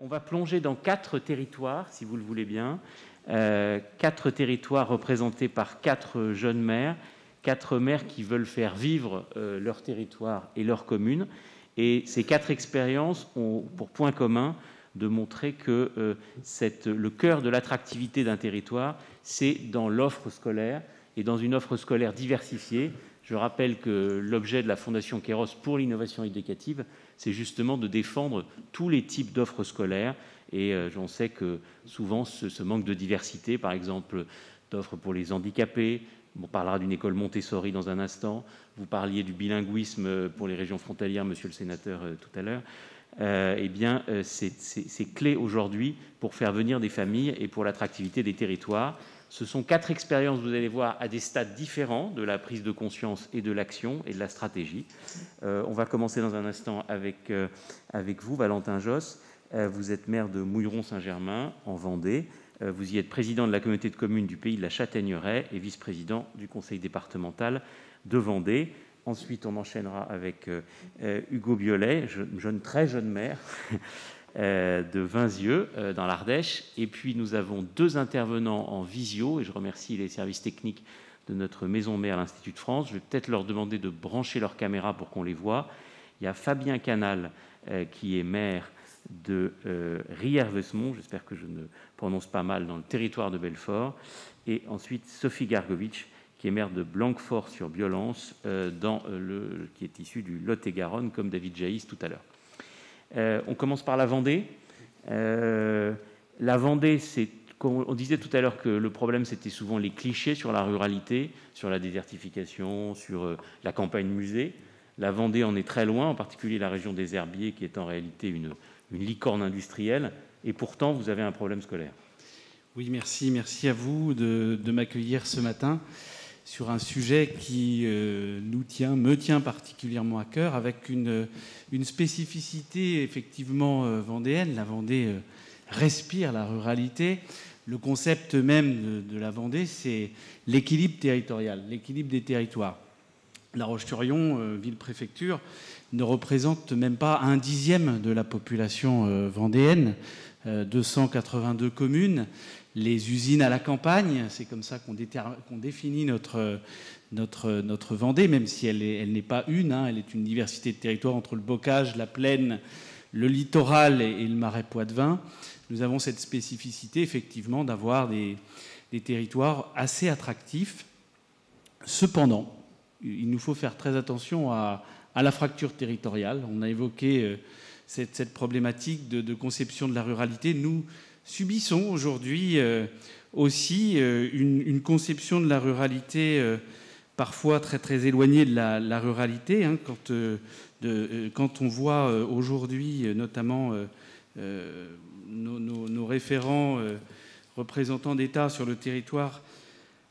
On va plonger dans 4 territoires, si vous le voulez bien. 4 territoires représentés par 4 jeunes maires, 4 maires qui veulent faire vivre leur territoire et leur commune. Et ces 4 expériences ont pour point commun de montrer que le cœur de l'attractivité d'un territoire, c'est dans l'offre scolaire et dans une offre scolaire diversifiée. Je rappelle que l'objet de la Fondation Kairos pour l'innovation éducative, c'est justement de défendre tous les types d'offres scolaires. Et j'en sais que souvent, ce manque de diversité, par exemple, d'offres pour les handicapés, on parlera d'une école Montessori dans un instant, vous parliez du bilinguisme pour les régions frontalières, monsieur le sénateur, tout à l'heure, eh bien, c'est clé aujourd'hui pour faire venir des familles et pour l'attractivité des territoires. Ce sont 4 expériences, vous allez voir, à des stades différents de la prise de conscience et de l'action et de la stratégie. On va commencer dans un instant avec vous, Valentin Josse. Vous êtes maire de Mouilleron-Saint-Germain, en Vendée. Vous y êtes président de la communauté de communes du Pays de la Châtaigneraie et vice-président du conseil départemental de Vendée. Ensuite, on enchaînera avec Hugo Biolay, très jeune maire de Vinzieux, dans l'Ardèche. Et puis, nous avons 2 intervenants en visio, et je remercie les services techniques de notre maison mère, l'Institut de France. Je vais peut-être leur demander de brancher leur caméra pour qu'on les voit. Il y a Fabien Canal, qui est maire de Riervesmont, j'espère que je ne prononce pas mal, dans le territoire de Belfort. Et ensuite, Sophie Gargovitch, qui est maire de Blanquefort-sur-Violence, qui est issue du Lot-et-Garonne, comme David Jaïs tout à l'heure. On commence par la Vendée. La Vendée, on disait tout à l'heure que le problème, c'était souvent les clichés sur la ruralité, sur la désertification, sur la campagne musée. La Vendée en est très loin, en particulier la région des Herbiers, qui est en réalité une licorne industrielle. Et pourtant, vous avez un problème scolaire. Oui, merci. Merci à vous de m'accueillir ce matin sur un sujet qui me tient particulièrement à cœur, avec une spécificité effectivement vendéenne. La Vendée respire la ruralité. Le concept même de la Vendée, c'est l'équilibre territorial, l'équilibre des territoires. La Roche-sur-Yon, ville-préfecture, ne représente même pas 1/10 de la population vendéenne, 282 communes. Les usines à la campagne, c'est comme ça qu'on définit notre Vendée, même si elle n'est pas une, elle est une diversité de territoires entre le bocage, la plaine, le littoral et le marais poitevin. Nous avons cette spécificité, effectivement, d'avoir des territoires assez attractifs. Cependant, il nous faut faire très attention à la fracture territoriale. On a évoqué cette problématique de conception de la ruralité. Nous subissons aujourd'hui aussi une conception de la ruralité parfois très, très éloignée de la ruralité. Quand on voit aujourd'hui notamment nos référents représentants d'État sur le territoire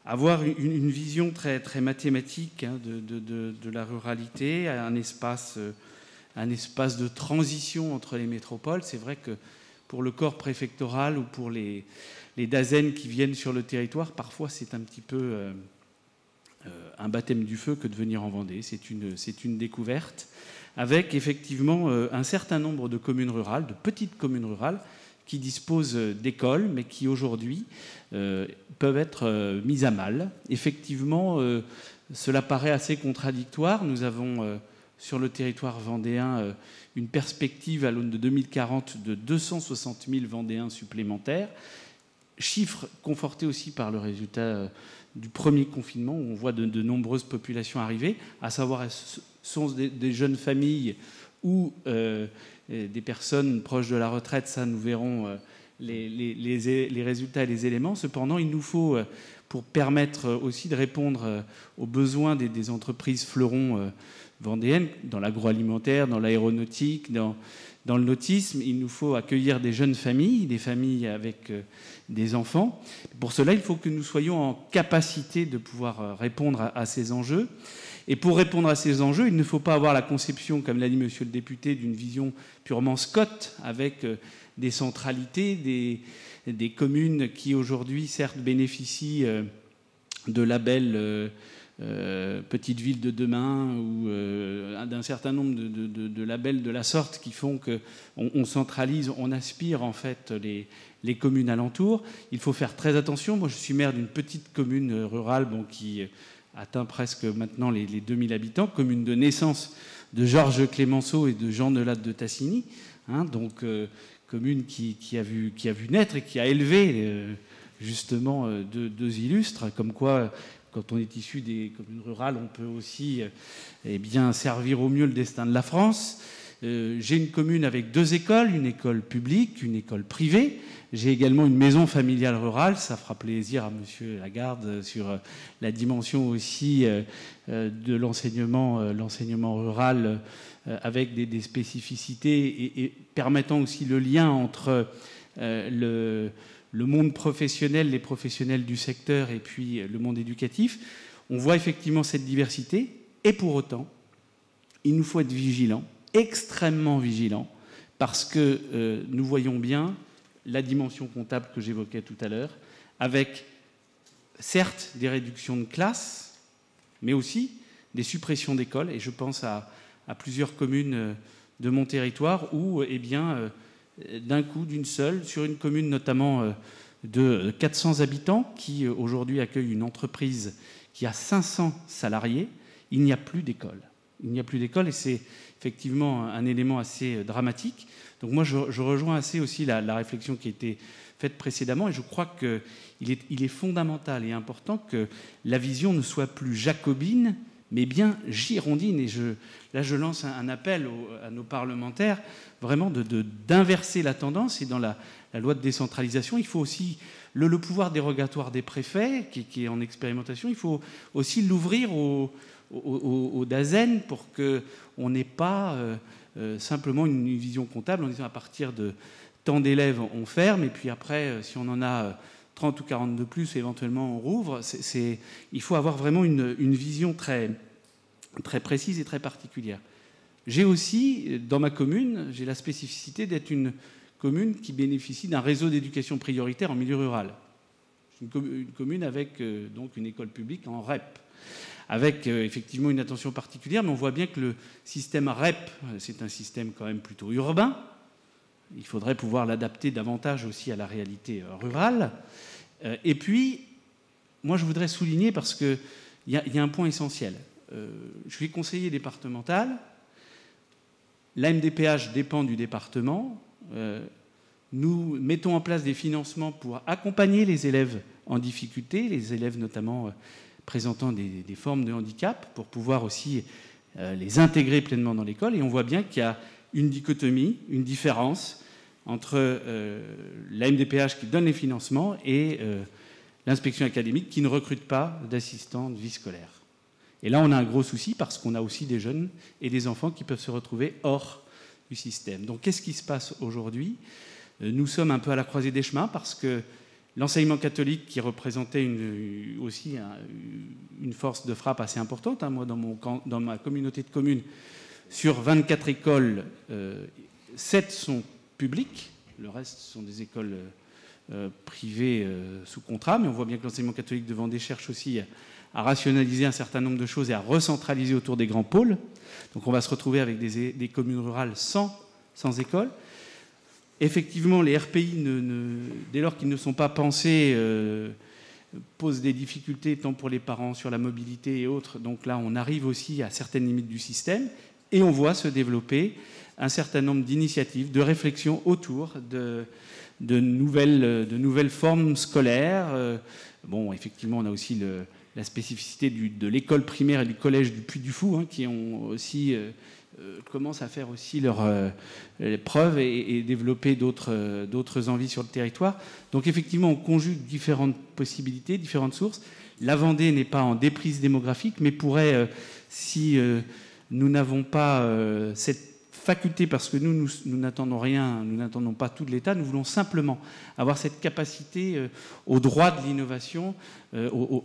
avoir une vision très, très mathématique de la ruralité, un espace de transition entre les métropoles. C'est vrai que pour le corps préfectoral ou pour les DAZEN qui viennent sur le territoire, parfois c'est un petit peu un baptême du feu que de venir en Vendée. C'est une découverte, avec effectivement un certain nombre de communes rurales, de petites communes rurales, qui disposent d'écoles, mais qui aujourd'hui peuvent être mises à mal. Effectivement, cela paraît assez contradictoire. Nous avons sur le territoire vendéen une perspective à l'aune de 2040 de 260 000 Vendéens supplémentaires. Chiffre conforté aussi par le résultat du premier confinement, où on voit de nombreuses populations arriver, à savoir sont des jeunes familles ou des personnes proches de la retraite. Ça, nous verrons les résultats et les éléments. Cependant, il nous faut, pour permettre aussi de répondre aux besoins des entreprises fleurons vendéennes, dans l'agroalimentaire, dans l'aéronautique, dans le nautisme, il nous faut accueillir des jeunes familles, des familles avec des enfants. Pour cela, il faut que nous soyons en capacité de pouvoir répondre à ces enjeux. Et pour répondre à ces enjeux, il ne faut pas avoir la conception, comme l'a dit monsieur le député, d'une vision purement Scott, avec des centralités, des communes qui aujourd'hui, certes, bénéficient de labels Petite ville de demain ou d'un certain nombre de labels de la sorte qui font qu'on centralise, on aspire en fait les communes alentours. Il faut faire très attention. Moi, je suis maire d'une petite commune rurale qui atteint presque maintenant les 2000 habitants, commune de naissance de Georges Clémenceau et de Jean Delade de Tassigny, donc commune qui a vu naître et qui a élevé justement deux illustres, comme quoi quand on est issu des communes rurales, on peut aussi servir au mieux le destin de la France. J'ai une commune avec 2 écoles, une école publique, une école privée. J'ai également une maison familiale rurale. Ça fera plaisir à Monsieur Lagarde sur la dimension aussi de l'enseignement rural avec des spécificités et permettant aussi le lien entre le monde professionnel, les professionnels du secteur et puis le monde éducatif. On voit effectivement cette diversité et pour autant, il nous faut être vigilants, extrêmement vigilants, parce que nous voyons bien la dimension comptable que j'évoquais tout à l'heure, avec certes des réductions de classes, mais aussi des suppressions d'écoles. Et je pense à plusieurs communes de mon territoire où, d'un coup, d'une seule, sur une commune notamment de 400 habitants, qui aujourd'hui accueille une entreprise qui a 500 salariés, il n'y a plus d'école. Il n'y a plus d'école et c'est effectivement un élément assez dramatique. Donc moi, je rejoins assez aussi la réflexion qui a été faite précédemment et je crois qu'il est fondamental et important que la vision ne soit plus jacobine, mais bien girondine. Et je lance un appel à nos parlementaires vraiment d'inverser la tendance. Et dans la loi de décentralisation, il faut aussi le pouvoir dérogatoire des préfets, qui est en expérimentation, il faut aussi l'ouvrir au DAZEN pour qu'on n'ait pas simplement une vision comptable en disant à partir de tant d'élèves on ferme et puis après si on en a 30 ou 40 de plus éventuellement on rouvre. Il faut avoir vraiment une vision très, très précise et très particulière. J'ai aussi, dans ma commune, j'ai la spécificité d'être une commune qui bénéficie d'un réseau d'éducation prioritaire en milieu rural. C'est une commune avec donc une école publique en REP, avec effectivement une attention particulière, mais on voit bien que le système REP, c'est un système quand même plutôt urbain. Il faudrait pouvoir l'adapter davantage aussi à la réalité rurale. Et puis, moi je voudrais souligner, parce qu'il y a un point essentiel. Je suis conseiller départemental. La MDPH dépend du département. Nous mettons en place des financements pour accompagner les élèves en difficulté, les élèves notamment présentant des formes de handicap, pour pouvoir aussi les intégrer pleinement dans l'école. Et on voit bien qu'il y a une dichotomie, une différence entre la MDPH qui donne les financements et l'inspection académique qui ne recrute pas d'assistants de vie scolaire. Et là, on a un gros souci parce qu'on a aussi des jeunes et des enfants qui peuvent se retrouver hors du système. Donc, qu'est-ce qui se passe aujourd'hui ? Nous sommes un peu à la croisée des chemins parce que l'enseignement catholique, qui représentait aussi une force de frappe assez importante, moi, dans ma communauté de communes, sur 24 écoles, 7 sont publiques, le reste sont des écoles privées sous contrat, mais on voit bien que l'enseignement catholique de Vendée cherche aussi à rationaliser un certain nombre de choses et à recentraliser autour des grands pôles. Donc on va se retrouver avec des communes rurales sans école. Effectivement, les RPI, dès lors qu'ils ne sont pas pensés, posent des difficultés tant pour les parents sur la mobilité et autres. Donc là, on arrive aussi à certaines limites du système et on voit se développer un certain nombre d'initiatives, de réflexions autour de nouvelles formes scolaires. Bon, effectivement, on a aussi la spécificité de l'école primaire et du collège du Puy du Fou, qui ont aussi commencent à faire aussi leurs preuves et développer d'autres envies sur le territoire. Donc effectivement, on conjugue différentes possibilités, différentes sources. La Vendée n'est pas en déprise démographique, mais pourrait, si nous n'avons pas cette faculté, parce que nous n'attendons rien, nous n'attendons pas tout de l'État, nous voulons simplement avoir cette capacité au droit de l'innovation,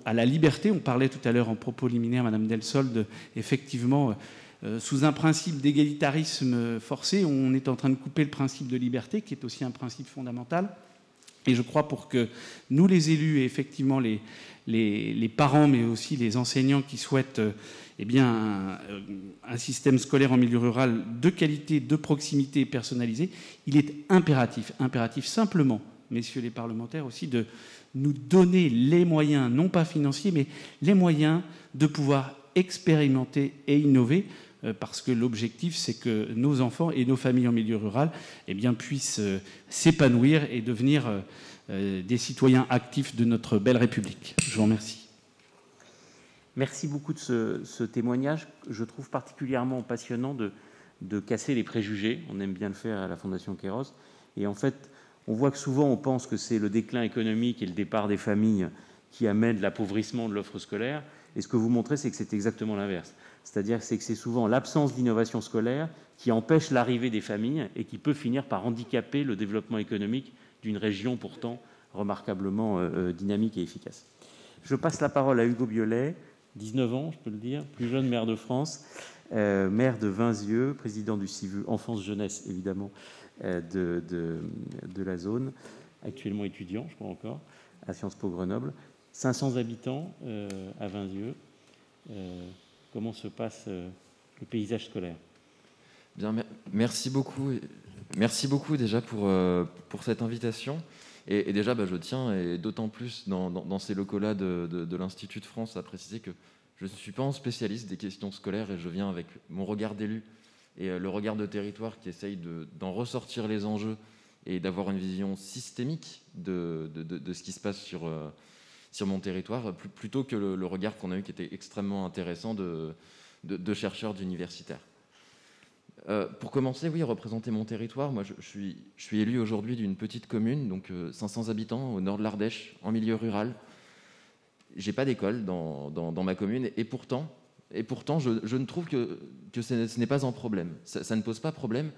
à la liberté. On parlait tout à l'heure en propos liminaire, Madame Delsolde, effectivement, sous un principe d'égalitarisme forcé, on est en train de couper le principe de liberté, qui est aussi un principe fondamental. Et je crois pour que nous, les élus, et effectivement les parents, mais aussi les enseignants qui souhaitent un système scolaire en milieu rural de qualité, de proximité et personnalisé, il est impératif simplement, messieurs les parlementaires aussi, de nous donner les moyens, non pas financiers, mais les moyens de pouvoir expérimenter et innover, parce que l'objectif, c'est que nos enfants et nos familles en milieu rural puissent s'épanouir et devenir des citoyens actifs de notre belle République. Je vous remercie. Merci beaucoup de ce témoignage. Je trouve particulièrement passionnant de casser les préjugés. On aime bien le faire à la Fondation Kairos. Et en fait, on voit que souvent, on pense que c'est le déclin économique et le départ des familles qui amènent l'appauvrissement de l'offre scolaire. Et ce que vous montrez, c'est que c'est exactement l'inverse. C'est-à-dire que c'est souvent l'absence d'innovation scolaire qui empêche l'arrivée des familles et qui peut finir par handicaper le développement économique d'une région pourtant remarquablement dynamique et efficace. Je passe la parole à Hugo Biolay, 19 ans, je peux le dire, plus jeune maire de France, maire de Vinzieux, président du CIVU Enfance-Jeunesse, évidemment, de la zone, actuellement étudiant, je crois encore, à Sciences Po Grenoble. 500 habitants à Vinzieux. Comment se passe le paysage scolaire ? Bien, merci beaucoup. Merci beaucoup déjà pour cette invitation. Et déjà, je tiens, et d'autant plus dans ces locaux-là de l'Institut de France, à préciser que je ne suis pas un spécialiste des questions scolaires et je viens avec mon regard d'élu et le regard de territoire qui essaye d'en ressortir les enjeux et d'avoir une vision systémique de ce qui se passe sur mon territoire, plutôt que le regard qu'on a eu qui était extrêmement intéressant de chercheurs, d'universitaires. Pour commencer, oui, représenter mon territoire. Moi, je suis élu aujourd'hui d'une petite commune, donc 500 habitants, au nord de l'Ardèche, en milieu rural. J'ai pas d'école dans ma commune, et pourtant, je ne trouve que ce n'est pas un problème. Ça ne pose pas problème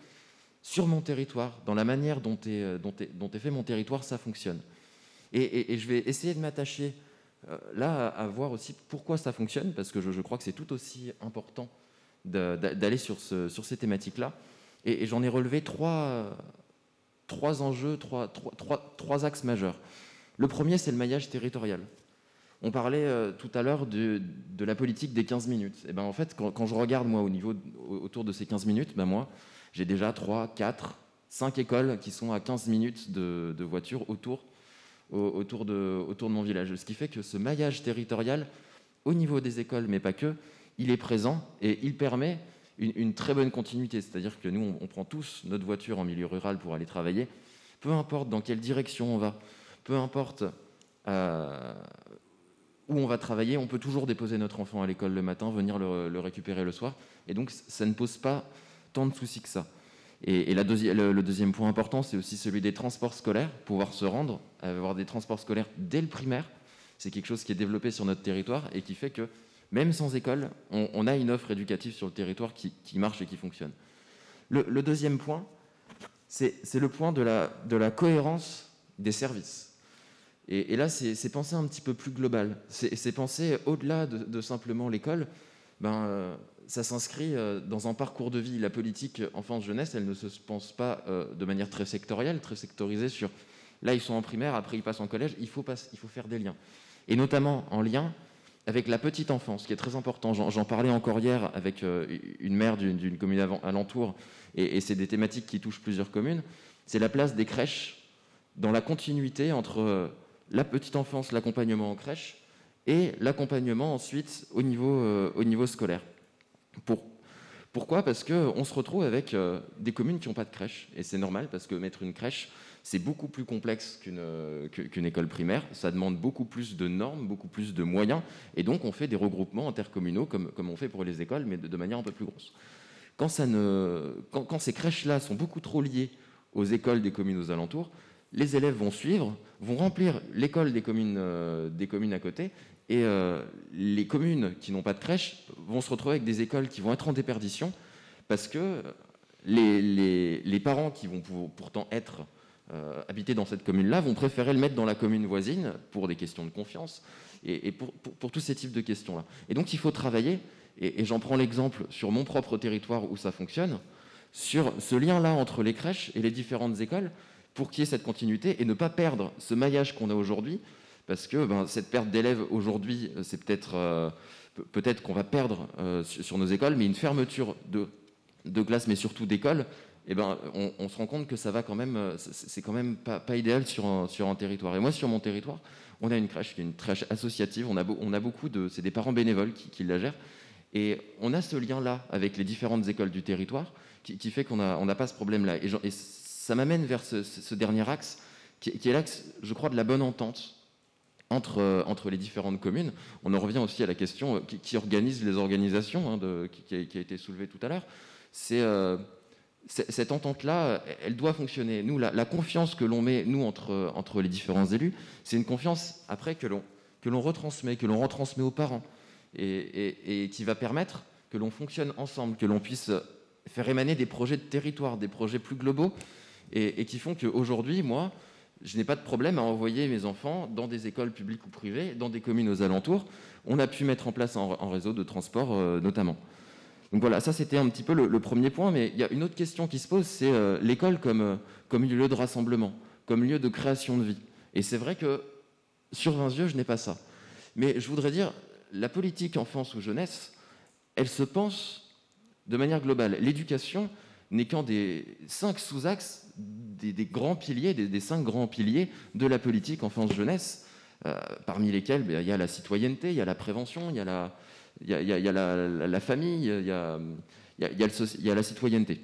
sur mon territoire, dans la manière dont est fait mon territoire, ça fonctionne. Et je vais essayer de m'attacher là à voir aussi pourquoi ça fonctionne, parce que je crois que c'est tout aussi important d'aller sur ces thématiques-là. Et j'en ai relevé trois enjeux, trois axes majeurs. Le premier, c'est le maillage territorial. On parlait tout à l'heure de la politique des 15 minutes. Et en fait, quand je regarde, moi, autour de ces 15 minutes, moi, j'ai déjà 3, 4, 5 écoles qui sont à 15 minutes de voiture autour de mon village. Ce qui fait que ce maillage territorial, au niveau des écoles, mais pas que, il est présent et il permet une très bonne continuité. C'est-à-dire que nous, on prend tous notre voiture en milieu rural pour aller travailler. Peu importe dans quelle direction on va, peu importe où on va travailler, on peut toujours déposer notre enfant à l'école le matin, venir le récupérer le soir. Et donc, ça ne pose pas tant de soucis que ça. Et le deuxième point important, c'est aussi celui des transports scolaires. Pouvoir se rendre, avoir des transports scolaires dès le primaire, c'est quelque chose qui est développé sur notre territoire et qui fait que, même sans école, on a une offre éducative sur le territoire qui marche et qui fonctionne. Le deuxième point, c'est le point de la cohérence des services. Et là, c'est penser un petit peu plus global. C'est penser au-delà de simplement l'école. Ça s'inscrit dans un parcours de vie. La politique enfance-jeunesse, elle ne se pense pas de manière très sectorielle, très sectorisée sur... Là, ils sont en primaire, après ils passent en collège. Il faut faire des liens. Et notamment en lien avec la petite enfance, qui est très important. J'en parlais encore hier avec une maire d'une commune alentour, et c'est des thématiques qui touchent plusieurs communes. C'est la place des crèches dans la continuité entre la petite enfance, l'accompagnement en crèche, et l'accompagnement ensuite au niveau scolaire. Pourquoi ? Parce qu'on se retrouve avec des communes qui n'ont pas de crèche. Et c'est normal, parce que mettre une crèche, c'est beaucoup plus complexe qu'une école primaire. Ça demande beaucoup plus de normes, beaucoup plus de moyens. Et donc, on fait des regroupements intercommunaux, comme on fait pour les écoles, mais de manière un peu plus grosse. Quand ces crèches-là sont beaucoup trop liées aux écoles des communes aux alentours, les élèves vont suivre, vont remplir l'école des communes à côté, et les communes qui n'ont pas de crèche vont se retrouver avec des écoles qui vont être en déperdition, parce que les parents qui vont pourtant être habités dans cette commune-là vont préférer le mettre dans la commune voisine pour des questions de confiance et pour tous ces types de questions-là. Et donc il faut travailler, et j'en prends l'exemple sur mon propre territoire où ça fonctionne, sur ce lien-là entre les crèches et les différentes écoles, pour qu'il y ait cette continuité et ne pas perdre ce maillage qu'on a aujourd'hui, parce que cette perte d'élèves aujourd'hui, c'est peut-être qu'on va perdre sur nos écoles, mais une fermeture de classes, mais surtout d'écoles, on se rend compte que ça va quand même, c'est quand même pas idéal sur un territoire. Et moi, sur mon territoire, on a une crèche qui est une crèche associative. On a beaucoup c'est des parents bénévoles qui la gèrent, et on a ce lien-là avec les différentes écoles du territoire qui fait qu'on n'a pas ce problème-là. Et ça m'amène vers ce dernier axe, qui est l'axe, je crois, de la bonne entente entre les différentes communes. On en revient aussi à la question qui organise les organisations, qui a été soulevée tout à l'heure. Cette entente-là, elle doit fonctionner. Nous, la confiance que l'on met, nous, entre les différents élus, c'est une confiance, après, que l'on retransmet aux parents, et qui va permettre que l'on fonctionne ensemble, que l'on puisse faire émaner des projets de territoire, des projets plus globaux, et qui font qu'aujourd'hui, moi, je n'ai pas de problème à envoyer mes enfants dans des écoles publiques ou privées, dans des communes aux alentours. On a pu mettre en place un réseau de transport, notamment. Donc voilà, ça c'était un petit peu le premier point, mais il y a une autre question qui se pose, c'est l'école comme lieu de rassemblement, comme lieu de création de vie. Et c'est vrai que sur Vinzieux, je n'ai pas ça. Mais je voudrais dire, la politique enfance ou jeunesse, elle se pense de manière globale. L'éducation n'est qu'un des 5 sous-axes, des grands piliers, des 5 grands piliers de la politique enfance-jeunesse, parmi lesquels il y a la citoyenneté, il y a la prévention, il y a la famille, il y a la citoyenneté.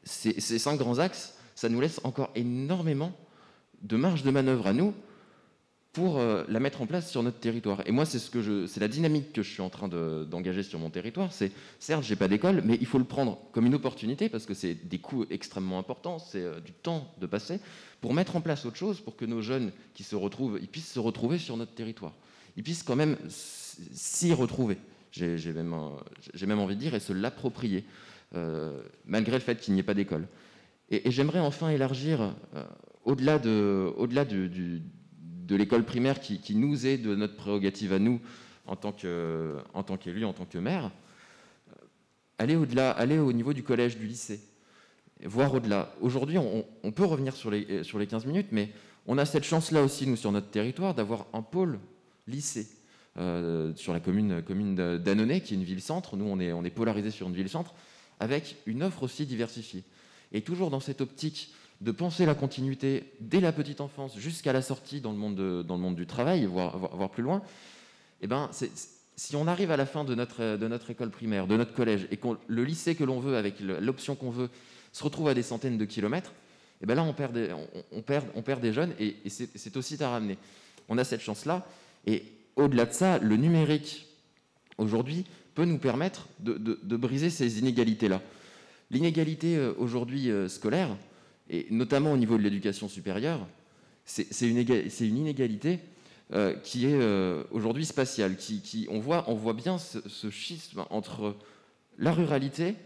Ces 5 grands axes, ça nous laisse encore énormément de marge de manœuvre à nous pour la mettre en place sur notre territoire. Et moi, c'est la dynamique que je suis en train d'engager sur mon territoire. C'est, certes, j'ai pas d'école, mais il faut le prendre comme une opportunité, parce que c'est des coûts extrêmement importants, c'est du temps de passer, pour mettre en place autre chose, pour que nos jeunes qui se retrouvent, ils puissent se retrouver sur notre territoire. Ils puissent quand même s'y retrouver, j'ai même envie de dire, et se l'approprier, malgré le fait qu'il n'y ait pas d'école. Et j'aimerais enfin élargir, au-delà de l'école primaire qui nous est de notre prérogative à nous, en tant qu'élus, en tant que maire, aller au-delà, aller au niveau du collège, du lycée, voire au-delà. Aujourd'hui, on peut revenir sur les 15 minutes, mais on a cette chance-là aussi, nous, sur notre territoire, d'avoir un pôle lycée. Sur la commune d'Annonay, qui est une ville-centre. Nous, on est polarisé sur une ville-centre, avec une offre aussi diversifiée. Et toujours dans cette optique de penser la continuité dès la petite enfance jusqu'à la sortie dans le monde du travail, voire plus loin, si on arrive à la fin de notre école primaire, de notre collège, et que le lycée que l'on veut, avec l'option qu'on veut, se retrouve à des centaines de kilomètres, là, on perd des jeunes, et c'est aussi à ramener. On a cette chance-là, et au-delà de ça, le numérique, aujourd'hui, peut nous permettre de briser ces inégalités-là. L'inégalité, aujourd'hui, scolaire, et notamment au niveau de l'éducation supérieure, c'est une inégalité qui est aujourd'hui spatiale. On voit bien ce schisme entre la ruralité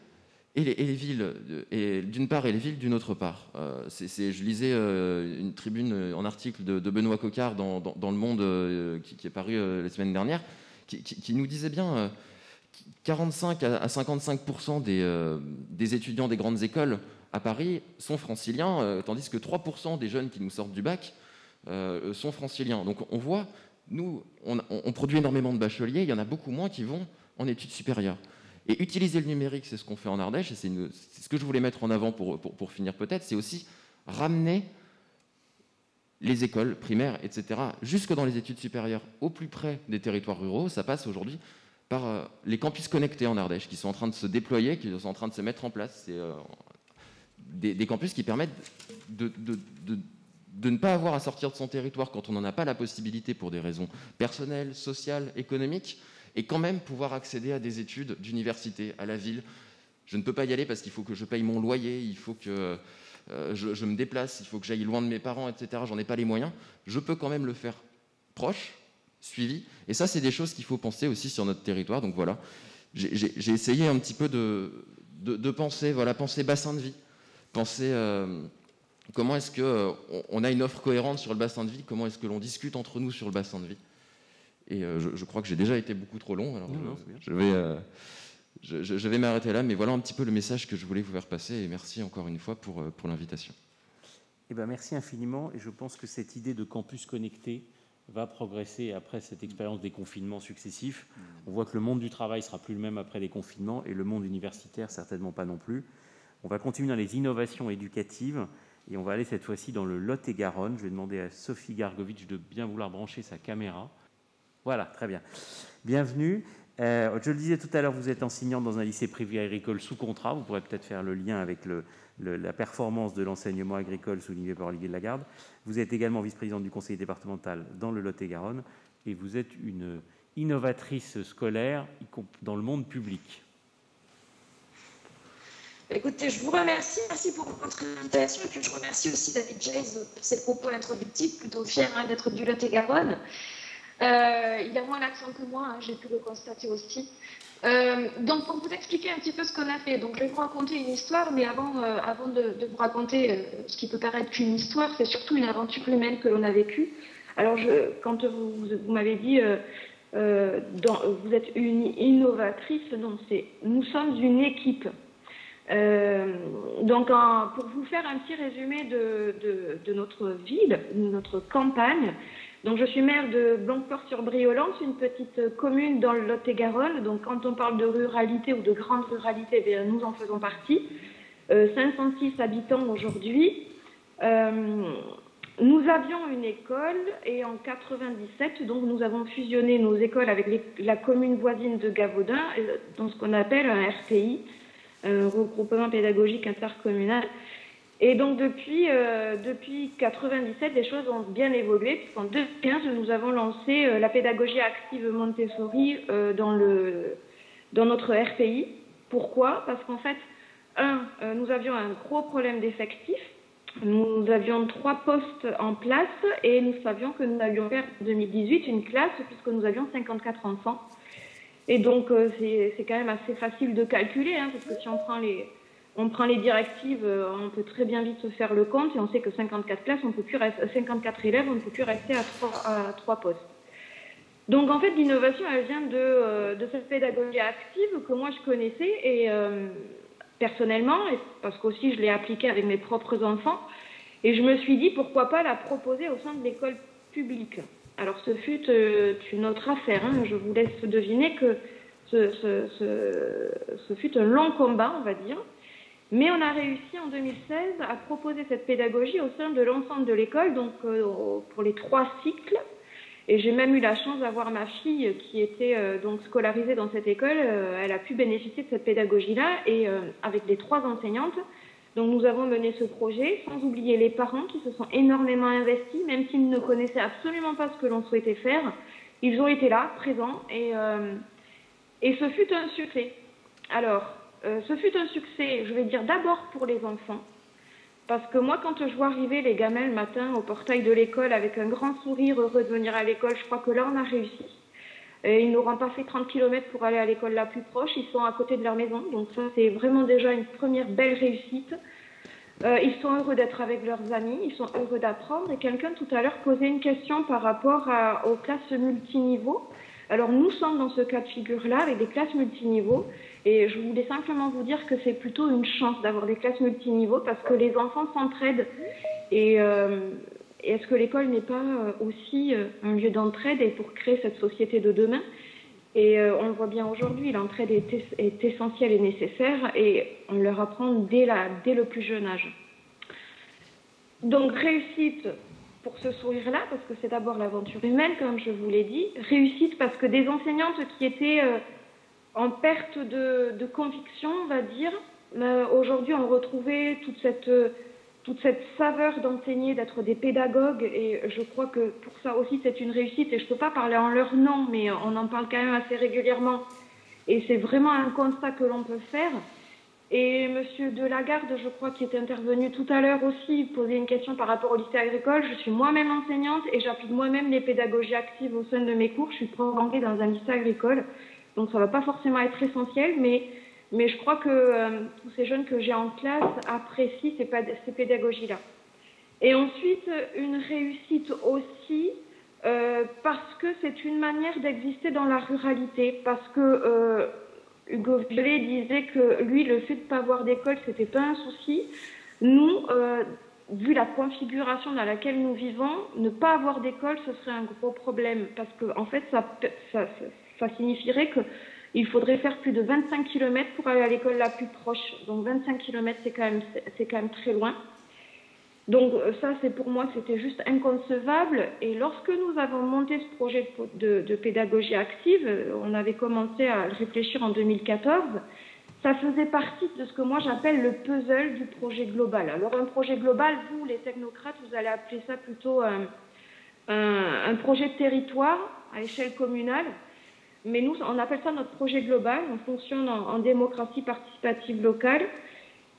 et les villes, d'une part, et les villes d'une autre part. Je lisais une tribune, un article de Benoît Coquart dans Le Monde qui est paru la semaine dernière, qui nous disait bien 45 à 55% des étudiants des grandes écoles à Paris sont franciliens, tandis que 3% des jeunes qui nous sortent du bac sont franciliens. Donc on voit, nous, on produit énormément de bacheliers, il y en a beaucoup moins qui vont en études supérieures. Et utiliser le numérique, c'est ce qu'on fait en Ardèche, et c'est ce que je voulais mettre en avant pour finir peut-être, c'est aussi ramener les écoles primaires, etc., jusque dans les études supérieures, au plus près des territoires ruraux. Ça passe aujourd'hui par les campus connectés en Ardèche, qui sont en train de se déployer, qui sont en train de se mettre en place. C'est des campus qui permettent de ne pas avoir à sortir de son territoire quand on n'en a pas la possibilité pour des raisons personnelles, sociales, économiques, et quand même pouvoir accéder à des études d'université, à la ville. Je ne peux pas y aller parce qu'il faut que je paye mon loyer, il faut que je me déplace, il faut que j'aille loin de mes parents, etc. J'en ai pas les moyens. Je peux quand même le faire proche, suivi. Et ça, c'est des choses qu'il faut penser aussi sur notre territoire. Donc voilà, j'ai essayé un petit peu de penser bassin de vie, penser comment est-ce qu'on a une offre cohérente sur le bassin de vie, comment est-ce que l'on discute entre nous sur le bassin de vie. Et je crois que j'ai déjà été beaucoup trop long, alors je vais m'arrêter là, mais voilà un petit peu le message que je voulais vous faire passer, et merci encore une fois pour l'invitation. Eh bien, merci infiniment, et je pense que cette idée de campus connecté va progresser après cette expérience des confinements successifs. On voit que le monde du travail ne sera plus le même après les confinements, et le monde universitaire, certainement pas non plus. On va continuer dans les innovations éducatives, et on va aller cette fois-ci dans le Lot-et-Garonne. Je vais demander à Sophie Gargovitch de bien vouloir brancher sa caméra. Voilà, très bien. Bienvenue. Je le disais tout à l'heure, vous êtes enseignante dans un lycée privé agricole sous contrat. Vous pourrez peut-être faire le lien avec la performance de l'enseignement agricole souligné par Olivier de Lagarde. Vous êtes également vice-présidente du conseil départemental dans le Lot-et-Garonne et vous êtes une innovatrice scolaire dans le monde public. Écoutez, je vous remercie. Merci pour votre invitation. Et puis je remercie aussi David Jays pour ses propos introductifs. Plutôt fier d'être du Lot-et-Garonne. Il a moins l'accent que moi, j'ai pu le constater aussi. Donc, pour vous expliquer un petit peu ce qu'on a fait, donc je vais vous raconter une histoire, mais avant de vous raconter ce qui peut paraître qu'une histoire, c'est surtout une aventure humaine que l'on a vécue. Alors, quand vous m'avez dit vous êtes une innovatrice, non, nous sommes une équipe. Donc, pour vous faire un petit résumé de notre ville, de notre campagne. Donc, je suis maire de Blanquefort-sur-Briollance, une petite commune dans le Lot-et-Garonne. Donc, quand on parle de ruralité ou de grande ruralité, bien, nous en faisons partie. 506 habitants aujourd'hui. Nous avions une école et en 97, donc, nous avons fusionné nos écoles avec la commune voisine de Gavaudan, dans ce qu'on appelle un RPI, un regroupement pédagogique intercommunal. Et donc, depuis 97, les choses ont bien évolué, puisqu'en 2015, nous avons lancé la pédagogie active Montessori dans notre RPI. Pourquoi? Parce qu'en fait, nous avions un gros problème d'effectifs. Nous avions 3 postes en place et nous savions que nous allions faire en 2018 une classe, puisque nous avions 54 enfants. Et donc, c'est quand même assez facile de calculer, parce que si on prend les directives, on peut très bien vite se faire le compte et on sait que 54 classes, 54 élèves, on ne peut plus rester à 3 postes. Donc en fait, l'innovation, elle vient de cette pédagogie active que moi je connaissais et personnellement, et parce qu'aussi je l'ai appliquée avec mes propres enfants, et je me suis dit pourquoi pas la proposer au sein de l'école publique. Alors ce fut une autre affaire, je vous laisse deviner que ce fut un long combat, on va dire. Mais on a réussi en 2016 à proposer cette pédagogie au sein de l'ensemble de l'école, donc pour les 3 cycles. Et j'ai même eu la chance d'avoir ma fille qui était donc scolarisée dans cette école. Elle a pu bénéficier de cette pédagogie-là et avec les 3 enseignantes. Donc nous avons mené ce projet, sans oublier les parents qui se sont énormément investis, même s'ils ne connaissaient absolument pas ce que l'on souhaitait faire. Ils ont été là, présents, et ce fut un succès. Alors, ce fut un succès, je vais dire d'abord pour les enfants, parce que moi, quand je vois arriver les gamins le matin au portail de l'école avec un grand sourire, heureux de venir à l'école, je crois que là, on a réussi. Et ils n'auront pas fait 30 km pour aller à l'école la plus proche, ils sont à côté de leur maison, donc ça, c'est vraiment déjà une première belle réussite. Ils sont heureux d'être avec leurs amis, ils sont heureux d'apprendre, et quelqu'un tout à l'heure posait une question par rapport aux classes multiniveaux. Alors, nous sommes dans ce cas de figure-là, avec des classes multiniveaux, et je voulais simplement vous dire que c'est plutôt une chance d'avoir des classes multiniveaux, parce que les enfants s'entraident, et est-ce que l'école n'est pas aussi un lieu d'entraide et pour créer cette société de demain? Et on le voit bien aujourd'hui, l'entraide est essentielle et nécessaire, et on leur apprend dès le plus jeune âge. Donc, réussite pour ce sourire-là, parce que c'est d'abord l'aventure humaine, comme je vous l'ai dit. Réussite parce que des enseignantes qui étaient en perte de conviction, on va dire, aujourd'hui ont retrouvé toute cette saveur d'enseigner, d'être des pédagogues, et je crois que pour ça aussi c'est une réussite, et je ne peux pas parler en leur nom, mais on en parle quand même assez régulièrement, et c'est vraiment un constat que l'on peut faire. Et Monsieur de Lagarde, je crois, qui est intervenu tout à l'heure aussi, posait une question par rapport au lycée agricole. Je suis moi-même enseignante et j'applique moi-même les pédagogies actives au sein de mes cours. Je suis programmée dans un lycée agricole, donc ça ne va pas forcément être essentiel, mais je crois que tous ces jeunes que j'ai en classe apprécient ces pédagogies-là. Et ensuite, une réussite aussi, parce que c'est une manière d'exister dans la ruralité, parce que Hugo Violet disait que lui, le fait de ne pas avoir d'école, c'était pas un souci. Nous, vu la configuration dans laquelle nous vivons, ne pas avoir d'école, ce serait un gros problème. Parce que, en fait, ça signifierait qu'il faudrait faire plus de 25 km pour aller à l'école la plus proche. Donc 25 km, c'est quand même très loin. Donc ça, pour moi, c'était juste inconcevable. Et lorsque nous avons monté ce projet de pédagogie active, on avait commencé à le réfléchir en 2014, ça faisait partie de ce que moi j'appelle le puzzle du projet global. Alors un projet global, vous, les technocrates, vous allez appeler ça plutôt un projet de territoire à échelle communale. Mais nous, on appelle ça notre projet global. On fonctionne en démocratie participative locale.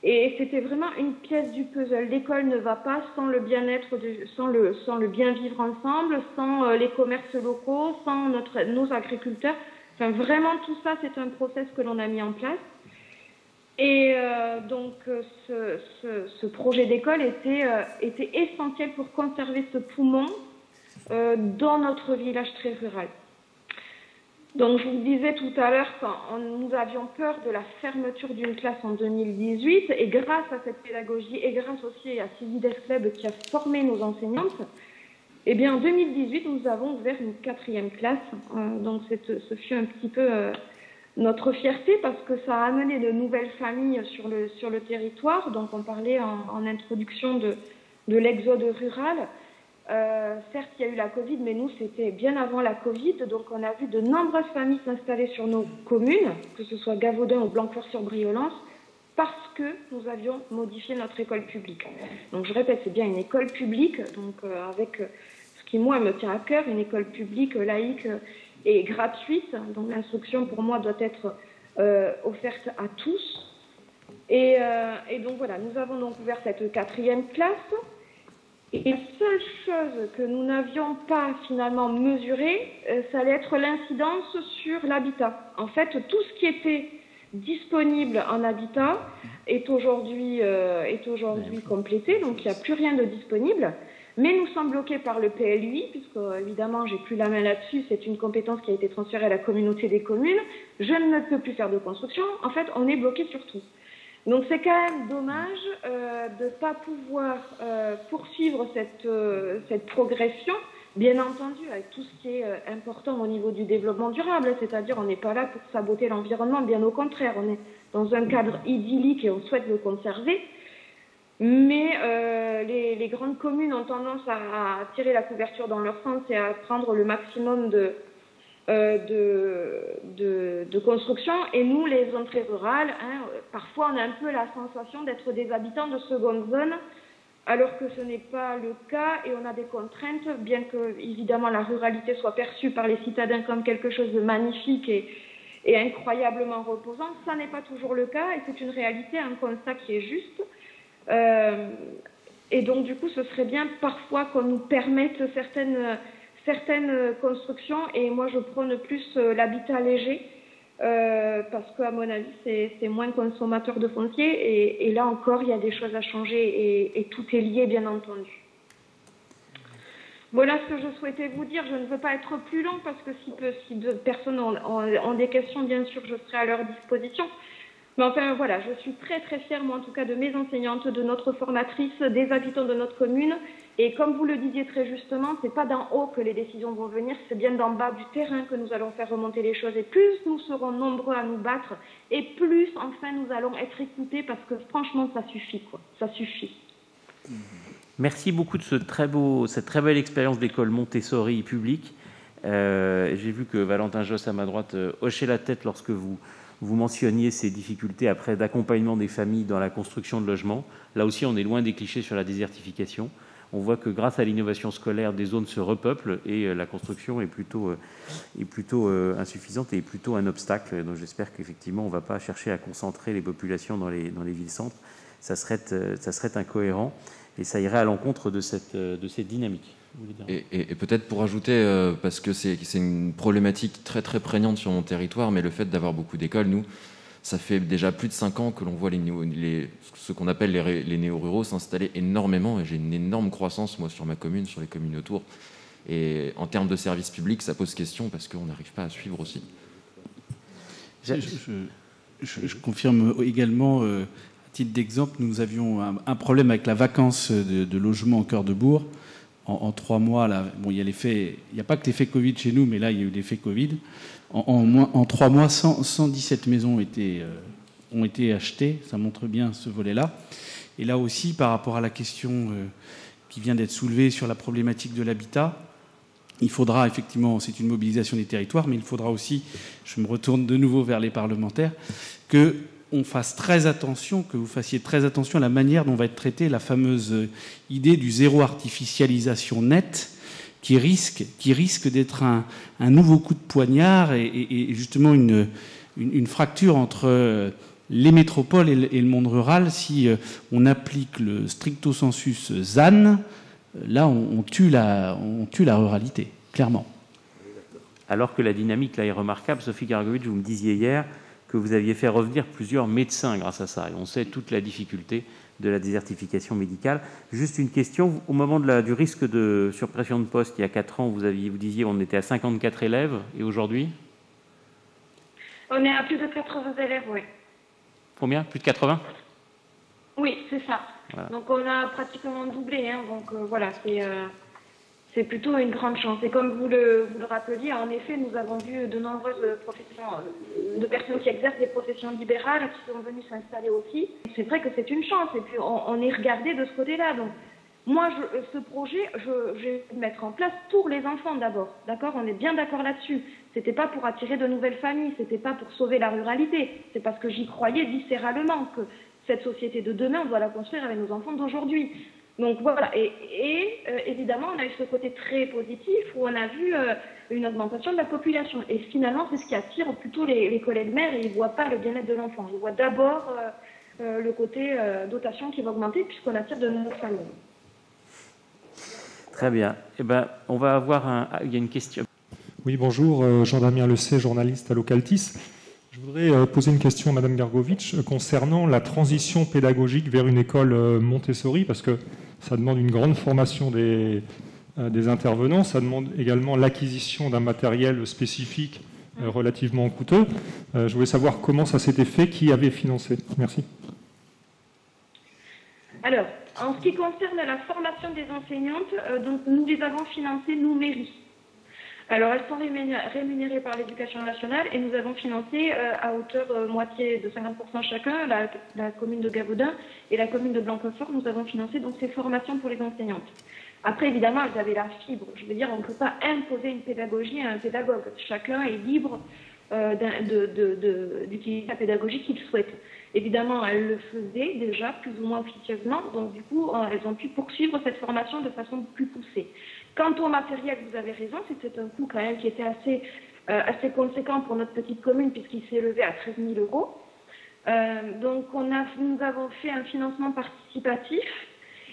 Et c'était vraiment une pièce du puzzle. L'école ne va pas sans le bien-être, sans le bien vivre ensemble, sans les commerces locaux, sans nos agriculteurs. Enfin, vraiment, tout ça, c'est un process que l'on a mis en place. Et donc, ce projet d'école était essentiel pour conserver ce poumon dans notre village très rural. Donc, je vous disais tout à l'heure quand nous avions peur de la fermeture d'une classe en 2018, et grâce à cette pédagogie, et grâce aussi à Civides Club qui a formé nos enseignantes, eh bien, en 2018, nous avons ouvert une 4e classe. Donc, ce fut un petit peu notre fierté parce que ça a amené de nouvelles familles sur le territoire. Donc, on parlait en introduction de l'exode rural. Certes, il y a eu la Covid, mais nous, c'était bien avant la Covid. Donc, on a vu de nombreuses familles s'installer sur nos communes, que ce soit Gavaudan ou Blanquefort-sur-Briolance, parce que nous avions modifié notre école publique. Donc, je répète, c'est bien une école publique, donc avec ce qui, moi, me tient à cœur, une école publique, laïque et gratuite. Donc, l'instruction, pour moi, doit être offerte à tous. Et donc, voilà, nous avons donc ouvert cette 4e classe. Et la seule chose que nous n'avions pas finalement mesurée, ça allait être l'incidence sur l'habitat. En fait, tout ce qui était disponible en habitat est aujourd'hui complété, donc il n'y a plus rien de disponible. Mais nous sommes bloqués par le PLUI, puisque évidemment, j'ai plus la main là-dessus, c'est une compétence qui a été transférée à la communauté des communes. Je ne peux plus faire de construction. En fait, on est bloqué sur tout. Donc c'est quand même dommage de ne pas pouvoir poursuivre cette progression, bien entendu, avec tout ce qui est important au niveau du développement durable, c'est-à-dire on n'est pas là pour saboter l'environnement, bien au contraire, on est dans un cadre idyllique et on souhaite le conserver, mais les grandes communes ont tendance à tirer la couverture dans leur sens et à prendre le maximum de construction, et nous, les zones très rurales, parfois on a un peu la sensation d'être des habitants de seconde zone, alors que ce n'est pas le cas, et on a des contraintes, bien que évidemment la ruralité soit perçue par les citadins comme quelque chose de magnifique et incroyablement reposant. Ça n'est pas toujours le cas, et c'est une réalité, un constat qui est juste. Et donc du coup, ce serait bien parfois qu'on nous permette certaines constructions, et moi je prône plus l'habitat léger parce qu'à mon avis c'est moins consommateur de foncier, et là encore il y a des choses à changer, et tout est lié bien entendu. Voilà ce que je souhaitais vous dire. Je ne veux pas être plus long parce que si deux personnes ont des questions, bien sûr je serai à leur disposition. Mais enfin voilà, je suis très très fière, moi en tout cas, de mes enseignantes, de notre formatrice, des habitants de notre commune. Et comme vous le disiez très justement, c'est pas d'en haut que les décisions vont venir, c'est bien d'en bas du terrain que nous allons faire remonter les choses. Et plus nous serons nombreux à nous battre, et plus enfin nous allons être écoutés, parce que franchement ça suffit, quoi. Ça suffit. Merci beaucoup de cette très belle expérience d'école Montessori publique. J'ai vu que Valentin Josse à ma droite hochait la tête lorsque vous mentionniez ces difficultés après d'accompagnement des familles dans la construction de logements. Là aussi, on est loin des clichés sur la désertification. On voit que grâce à l'innovation scolaire, des zones se repeuplent, et la construction est plutôt insuffisante et est plutôt un obstacle. Donc j'espère qu'effectivement, on ne va pas chercher à concentrer les populations dans les villes-centres. Ça serait incohérent, et ça irait à l'encontre de cette dynamique. Et peut-être pour ajouter, parce que c'est une problématique très très prégnante sur mon territoire, mais le fait d'avoir beaucoup d'écoles, nous, ça fait déjà plus de 5 ans que l'on voit ce qu'on appelle les néo-ruraux s'installer énormément, et j'ai une énorme croissance, moi, sur ma commune, sur les communes autour. Et en termes de services publics, ça pose question, parce qu'on n'arrive pas à suivre aussi. Je confirme également, à titre d'exemple, nous avions un problème avec la vacance de logements au cœur de bourg. En 3 mois, là, bon, il n'y a pas que l'effet Covid chez nous, mais là, il y a eu l'effet Covid. En 3 mois, 117 maisons ont été achetées. Ça montre bien ce volet-là. Et là aussi, par rapport à la question qui vient d'être soulevée sur la problématique de l'habitat, il faudra effectivement, c'est une mobilisation des territoires, mais il faudra aussi, je me retourne de nouveau vers les parlementaires, qu'on fasse très attention, que vous fassiez très attention à la manière dont va être traitée la fameuse idée du zéro artificialisation nette, qui risque d'être un nouveau coup de poignard et justement une fracture entre les métropoles et le monde rural. Si on applique le stricto sensus ZAN, là on tue la ruralité, clairement. Alors que la dynamique là est remarquable. Sophie Gargovic, vous me disiez hier que vous aviez fait revenir plusieurs médecins grâce à ça. Et on sait toute la difficulté de la désertification médicale. Juste une question, au moment du risque de surpression de poste, il y a 4 ans, vous disiez on était à 54 élèves, et aujourd'hui ? On est à plus de 80 élèves, oui. Combien ? Plus de 80 ? Oui, c'est ça. Voilà. Donc on a pratiquement doublé, hein, donc voilà, c'est plutôt une grande chance. Et comme vous le rappeliez, en effet, nous avons vu de nombreuses de personnes qui exercent des professions libérales qui sont venues s'installer aussi. C'est vrai que c'est une chance. Et puis, on est regardé de ce côté-là. Donc, moi, ce projet, je vais le mettre en place pour les enfants d'abord. D'accord ? On est bien d'accord là-dessus. C'était pas pour attirer de nouvelles familles. C'était pas pour sauver la ruralité. C'est parce que j'y croyais viscéralement que cette société de demain, on doit la construire avec nos enfants d'aujourd'hui. Donc voilà, et évidemment, on a eu ce côté très positif où on a vu une augmentation de la population. Et finalement, c'est ce qui attire plutôt les collègues maires, et ils ne voient pas le bien-être de l'enfant. Ils voient d'abord le côté dotation qui va augmenter puisqu'on attire de nouvelles familles. Très bien. Eh ben, on va avoir il y a une question. Oui, bonjour, Jean-Damien Lecey, journaliste à Localtis. Je voudrais poser une question à Mme Gargovic concernant la transition pédagogique vers une école Montessori, parce que ça demande une grande formation des intervenants, ça demande également l'acquisition d'un matériel spécifique relativement coûteux. Je voulais savoir comment ça s'était fait, qui avait financé. Merci. Alors, en ce qui concerne la formation des enseignantes, donc nous les avons financées, nous, mairies. Alors, elles sont rémunérées par l'Éducation nationale et nous avons financé à hauteur moitié de 50% chacun, la commune de Gavaudan et la commune de Blanquefort, nous avons financé donc ces formations pour les enseignantes. Après, évidemment, elles avaient la fibre. Je veux dire, on ne peut pas imposer une pédagogie à un pédagogue. Chacun est libre d'utiliser la pédagogie qu'il souhaite. Évidemment, elles le faisaient déjà, plus ou moins officieusement, donc du coup, elles ont pu poursuivre cette formation de façon plus poussée. Quant au matériel, vous avez raison, c'était un coût quand même qui était assez conséquent pour notre petite commune puisqu'il s'est élevé à 13 000 euros. Donc nous avons fait un financement participatif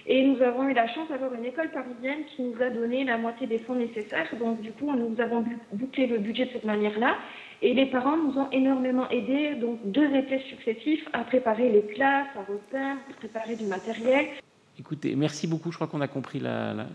et nous avons eu la chance d'avoir une école parisienne qui nous a donné la moitié des fonds nécessaires. Donc du coup, nous avons bouclé le budget de cette manière-là et les parents nous ont énormément aidés, donc 2 étés successifs à préparer les classes, à repeindre, à préparer du matériel. Écoutez, merci beaucoup. Je crois qu'on a compris la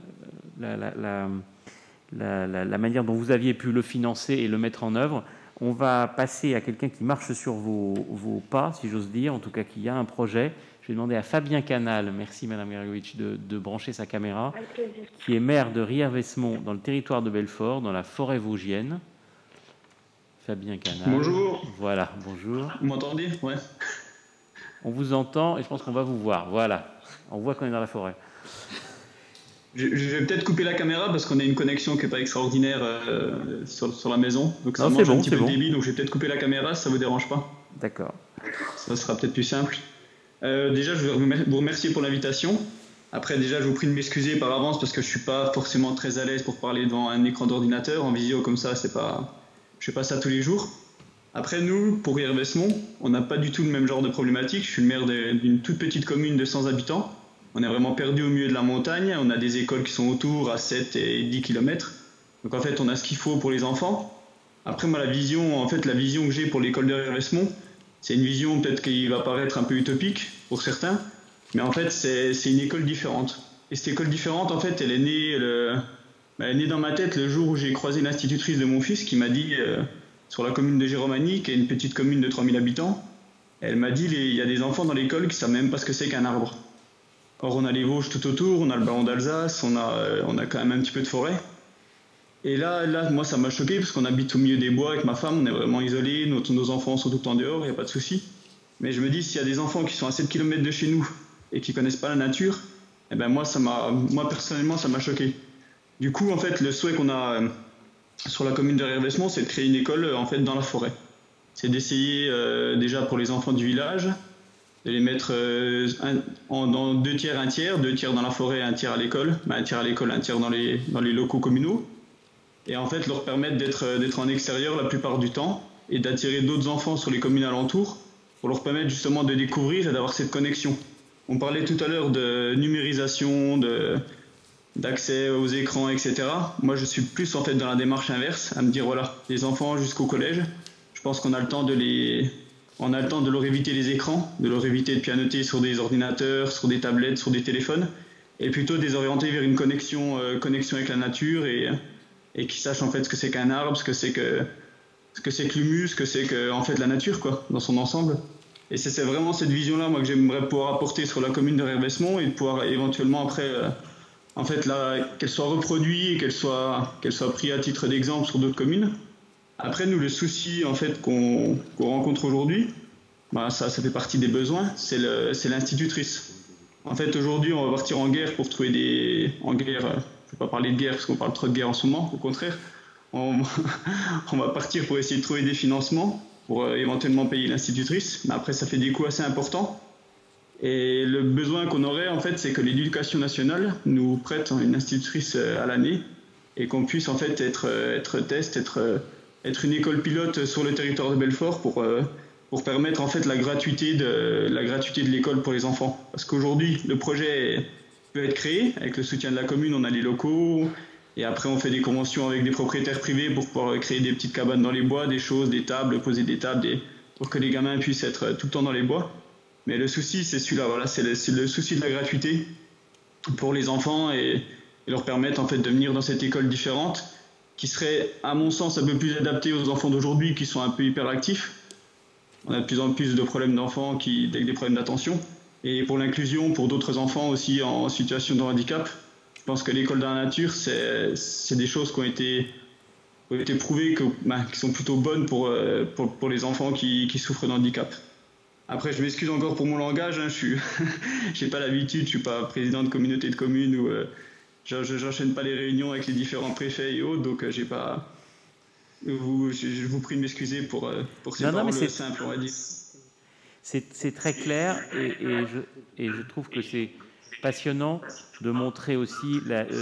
manière dont vous aviez pu le financer et le mettre en œuvre. On va passer à quelqu'un qui marche sur vos pas, si j'ose dire, en tout cas qui a un projet. Je vais demander à Fabien Canal, merci Madame Gargovic, de brancher sa caméra, qui est maire de Rières-Vesmont, dans le territoire de Belfort, dans la forêt vosgienne. Fabien Canal. Bonjour. Voilà, bonjour. Vous m'entendez ? Ouais. On vous entend et je pense qu'on va vous voir. Voilà. On voit qu'on est dans la forêt. Je vais peut-être couper la caméra parce qu'on a une connexion qui n'est pas extraordinaire sur la maison. Donc ça mange un petit peu de débit, donc je vais peut-être couper la caméra si ça ne vous dérange pas. D'accord. Ça sera peut-être plus simple. Déjà, je veux vous remercier pour l'invitation. Après, déjà, je vous prie de m'excuser par avance parce que je ne suis pas forcément très à l'aise pour parler devant un écran d'ordinateur. En visio comme ça, je ne fais pas ça tous les jours. Après, nous, pour Rières-Vesmont, on n'a pas du tout le même genre de problématique. Je suis le maire d'une toute petite commune de 100 habitants. On est vraiment perdu au milieu de la montagne. On a des écoles qui sont autour à 7 et 10 km. Donc en fait, on a ce qu'il faut pour les enfants. Après, moi, la vision que j'ai pour l'école de Rières-Vesmont, c'est une vision peut-être qui va paraître un peu utopique pour certains. Mais en fait, c'est une école différente. Et cette école différente, en fait, elle est née dans ma tête le jour où j'ai croisé l'institutrice de mon fils qui m'a dit... sur la commune de Géromagny, qui est une petite commune de 3000 habitants, Elle m'a dit il y a des enfants dans l'école qui ne savent même pas ce que c'est qu'un arbre. Or, on a les Vosges tout autour, on a le Baron d'Alsace, on a quand même un petit peu de forêt. Et là, moi, ça m'a choqué parce qu'on habite au milieu des bois avec ma femme, on est vraiment isolés, nos enfants sont tout le temps dehors, il n'y a pas de souci. Mais je me dis, s'il y a des enfants qui sont à 7 km de chez nous et qui ne connaissent pas la nature, eh ben moi personnellement, ça m'a choqué. Du coup, en fait, le souhait qu'on a sur la commune de Riervesmont, c'est de créer une école en fait, dans la forêt. C'est d'essayer déjà pour les enfants du village, de les mettre dans 2 tiers, 1 tiers, 2 tiers dans la forêt, 1 tiers à l'école, 1 tiers à l'école, 1 tiers dans les locaux communaux, et en fait leur permettre d'être en extérieur la plupart du temps et d'attirer d'autres enfants sur les communes alentours pour leur permettre justement de découvrir et d'avoir cette connexion. On parlait tout à l'heure de numérisation, d'accès aux écrans, etc. Moi je suis plus en fait dans la démarche inverse, à me dire voilà, les enfants jusqu'au collège, je pense qu'on a le temps de leur éviter les écrans, de leur éviter de pianoter sur des ordinateurs, sur des tablettes, sur des téléphones, et plutôt de les orienter vers une connexion avec la nature et qu'ils sachent en fait ce que c'est qu'un arbre, ce que c'est que l'humus, ce que c'est que en fait la nature quoi, dans son ensemble. Et c'est vraiment cette vision-là moi que j'aimerais pouvoir apporter sur la commune de Riervesmont et de pouvoir éventuellement après en fait là qu'elle soit reproduite et qu'elle soit prise à titre d'exemple sur d'autres communes. Après, nous, le souci en fait, qu'on rencontre aujourd'hui, ça fait partie des besoins, c'est l'institutrice. En fait, aujourd'hui, on va partir en guerre pour trouver en guerre, je ne vais pas parler de guerre parce qu'on parle trop de guerre en ce moment, au contraire. On va partir pour essayer de trouver des financements pour éventuellement payer l'institutrice. Mais après, ça fait des coûts assez importants. Et le besoin qu'on aurait, en fait, c'est que l'Éducation nationale nous prête une institutrice à l'année et qu'on puisse en fait être une école pilote sur le territoire de Belfort pour permettre en fait la gratuité de l'école pour les enfants. Parce qu'aujourd'hui, le projet peut être créé avec le soutien de la commune, on a les locaux, et après on fait des conventions avec des propriétaires privés pour pouvoir créer des petites cabanes dans les bois, des choses, des tables, poser des tables, pour que les gamins puissent être tout le temps dans les bois. Mais le souci, c'est celui-là, voilà, c'est le souci de la gratuité pour les enfants et leur permettre en fait de venir dans cette école différente, qui serait, à mon sens, un peu plus adapté aux enfants d'aujourd'hui qui sont un peu hyperactifs. On a de plus en plus de problèmes d'enfants avec des problèmes d'attention. Et pour l'inclusion, pour d'autres enfants aussi en situation de handicap, je pense que l'école dans la nature, c'est des choses qui ont été prouvées, qui sont plutôt bonnes pour les enfants qui souffrent de handicap. Après, je m'excuse encore pour mon langage, je n'ai pas l'habitude, je ne suis pas président de communauté de communes ou... Je n'enchaîne pas les réunions avec les différents préfets et autres, donc je vous prie de m'excuser pour ces paroles simples, on va dire. C'est très clair et je trouve que c'est passionnant de montrer aussi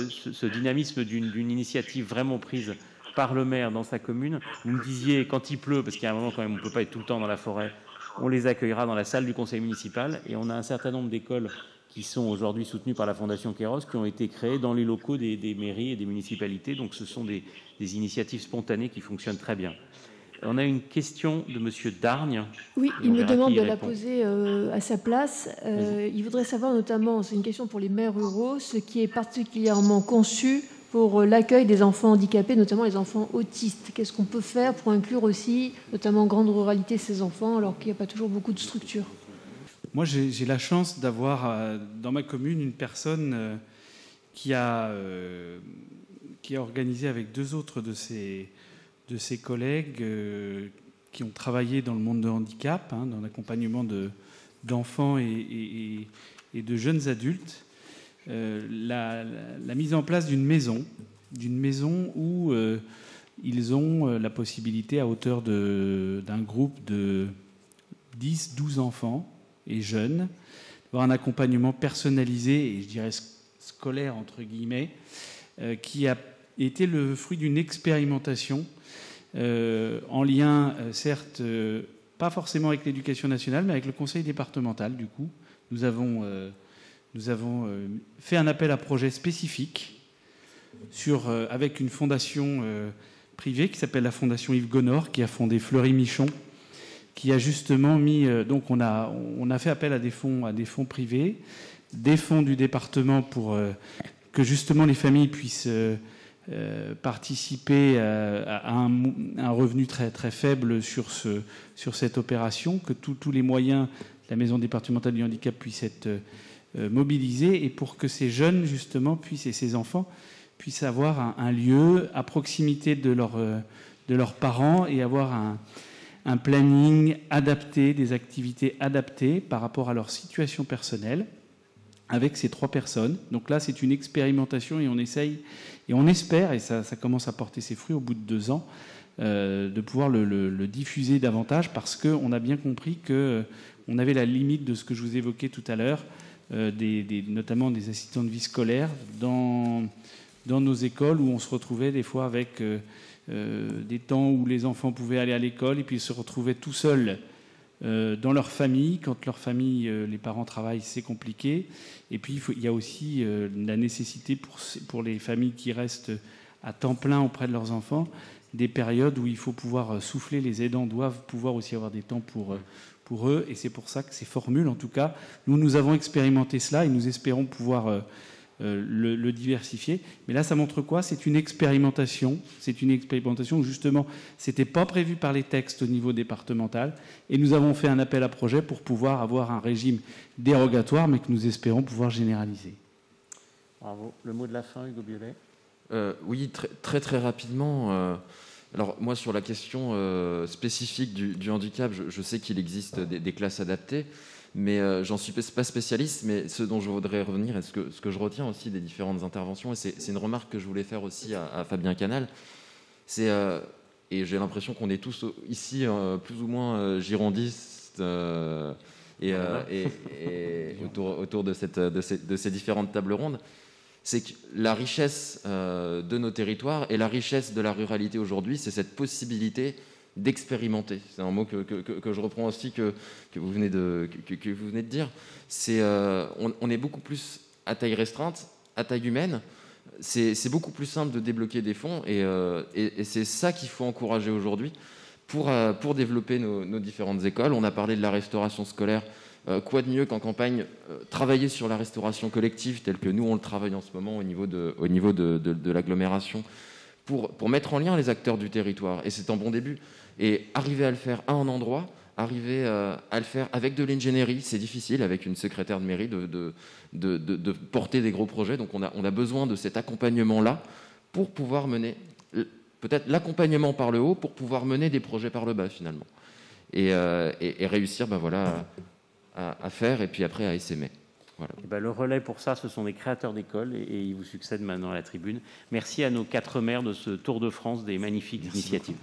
ce dynamisme d'une initiative vraiment prise par le maire dans sa commune. Vous me disiez, quand il pleut, parce qu'il y a un moment quand même on ne peut pas être tout le temps dans la forêt, on les accueillera dans la salle du conseil municipal et on a un certain nombre d'écoles qui sont aujourd'hui soutenus par la Fondation Kéros, qui ont été créés dans les locaux des mairies et des municipalités. Donc ce sont des initiatives spontanées qui fonctionnent très bien. On a une question de M. Dargne. Oui, il me demande de la poser à sa place. Il voudrait savoir notamment, c'est une question pour les maires ruraux, ce qui est particulièrement conçu pour l'accueil des enfants handicapés, notamment les enfants autistes. Qu'est-ce qu'on peut faire pour inclure aussi, notamment en grande ruralité, ces enfants, alors qu'il n'y a pas toujours beaucoup de structures ? Moi, j'ai la chance d'avoir dans ma commune une personne qui a organisé avec 2 autres de ses collègues qui ont travaillé dans le monde de handicap, dans l'accompagnement d'enfants et de jeunes adultes, la mise en place d'une maison où ils ont la possibilité, à hauteur d'un groupe de 10-12 enfants, et jeunes, avoir un accompagnement personnalisé et je dirais scolaire entre guillemets, qui a été le fruit d'une expérimentation en lien, certes, pas forcément avec l'éducation nationale, mais avec le conseil départemental. Du coup, nous avons fait un appel à projet spécifique avec une fondation privée qui s'appelle la Fondation Yves Gonor, qui a fondé Fleury-Michon, qui a justement mis... donc on a fait appel à des fonds privés, des fonds du département pour que justement les familles puissent participer à un revenu très, très faible sur cette opération, que tous les moyens de la Maison départementale du handicap puissent être mobilisés, et pour que ces jeunes, justement, et ces enfants puissent avoir un lieu à proximité de leurs parents et avoir un planning adapté, des activités adaptées par rapport à leur situation personnelle avec ces 3 personnes. Donc là, c'est une expérimentation et on essaye, et on espère, et ça commence à porter ses fruits au bout de 2 ans, de pouvoir le diffuser davantage, parce qu'on a bien compris qu'on avait la limite de ce que je vous évoquais tout à l'heure, notamment des assistants de vie scolaire dans nos écoles, où on se retrouvait des fois avec des temps où les enfants pouvaient aller à l'école et puis ils se retrouvaient tout seuls dans leur famille. Quand leur famille, les parents travaillent, c'est compliqué. Et puis il y a aussi la nécessité pour les familles qui restent à temps plein auprès de leurs enfants, des périodes où il faut pouvoir souffler. Les aidants doivent pouvoir aussi avoir des temps pour eux, et c'est pour ça que ces formules, en tout cas, nous avons expérimenté cela et nous espérons pouvoir le diversifier. Mais là, ça montre quoi? C'est une expérimentation. C'est une expérimentation où, justement, ce n'était pas prévu par les textes au niveau départemental. Et nous avons fait un appel à projet pour pouvoir avoir un régime dérogatoire, mais que nous espérons pouvoir généraliser. Bravo. Le mot de la fin, Hugo Biolay. Oui, très, très rapidement. Alors, moi, sur la question spécifique du handicap, je sais qu'il existe des classes adaptées. Mais j'en suis pas spécialiste, mais ce dont je voudrais revenir, et ce que je retiens aussi des différentes interventions, et c'est une remarque que je voulais faire aussi à Fabien Canal, et j'ai l'impression qu'on est tous ici plus ou moins girondistes et autour de ces différentes tables rondes, c'est que la richesse de nos territoires et la richesse de la ruralité aujourd'hui, c'est cette possibilité d'expérimenter. C'est un mot que je reprends aussi, que vous venez de dire. On est beaucoup plus à taille restreinte, à taille humaine. C'est beaucoup plus simple de débloquer des fonds, et c'est ça qu'il faut encourager aujourd'hui pour développer nos différentes écoles. On a parlé de la restauration scolaire. Quoi de mieux qu'en campagne travailler sur la restauration collective, telle que nous on le travaille en ce moment au niveau de l'agglomération, pour mettre en lien les acteurs du territoire. Et c'est un bon début. Et arriver à le faire à un endroit, arriver à le faire avec de l'ingénierie, c'est difficile avec une secrétaire de mairie de porter des gros projets. Donc on a besoin de cet accompagnement-là pour pouvoir mener, peut-être l'accompagnement par le haut, pour pouvoir mener des projets par le bas finalement. Et réussir à faire, et puis après à essaimer. Voilà. Le relais pour ça, ce sont des créateurs d'écoles, et ils vous succèdent maintenant à la tribune. Merci à nos 4 maires de ce Tour de France des magnifiques initiatives.